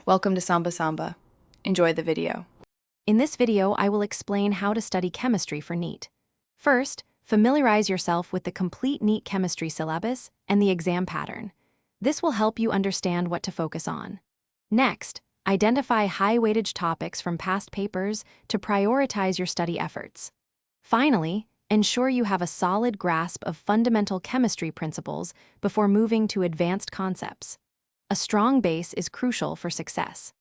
Welcome to Samba Samba. Enjoy the video. In this video, I will explain how to study chemistry for NEET. First, familiarize yourself with the complete NEET chemistry syllabus and the exam pattern. This will help you understand what to focus on. Next, identify high-weightage topics from past papers to prioritize your study efforts. Finally, ensure you have a solid grasp of fundamental chemistry principles before moving to advanced concepts. A strong base is crucial for success.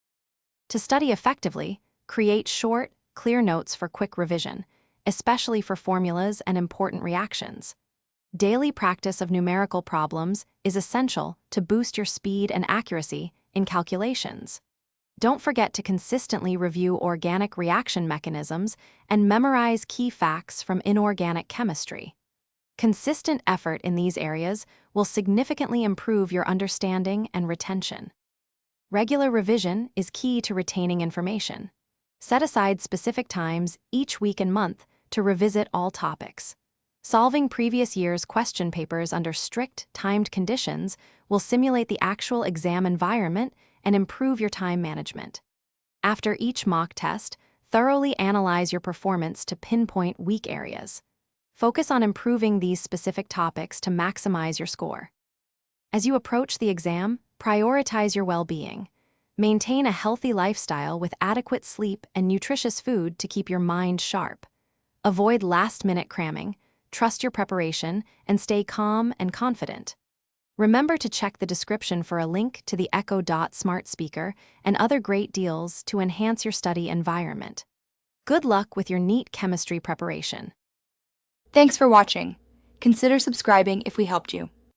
To study effectively, create short, clear notes for quick revision, especially for formulas and important reactions. Daily practice of numerical problems is essential to boost your speed and accuracy in calculations. Don't forget to consistently review organic reaction mechanisms and memorize key facts from inorganic chemistry. Consistent effort in these areas will significantly improve your understanding and retention. Regular revision is key to retaining information. Set aside specific times each week and month to revisit all topics. Solving previous year's question papers under strict, timed conditions will simulate the actual exam environment and improve your time management. After each mock test, thoroughly analyze your performance to pinpoint weak areas. Focus on improving these specific topics to maximize your score. As you approach the exam, prioritize your well-being. Maintain a healthy lifestyle with adequate sleep and nutritious food to keep your mind sharp. Avoid last-minute cramming, trust your preparation, and stay calm and confident. Remember to check the description for a link to the Echo Dot smart speaker and other great deals to enhance your study environment. Good luck with your NEET chemistry preparation. Thanks for watching. Consider subscribing if we helped you.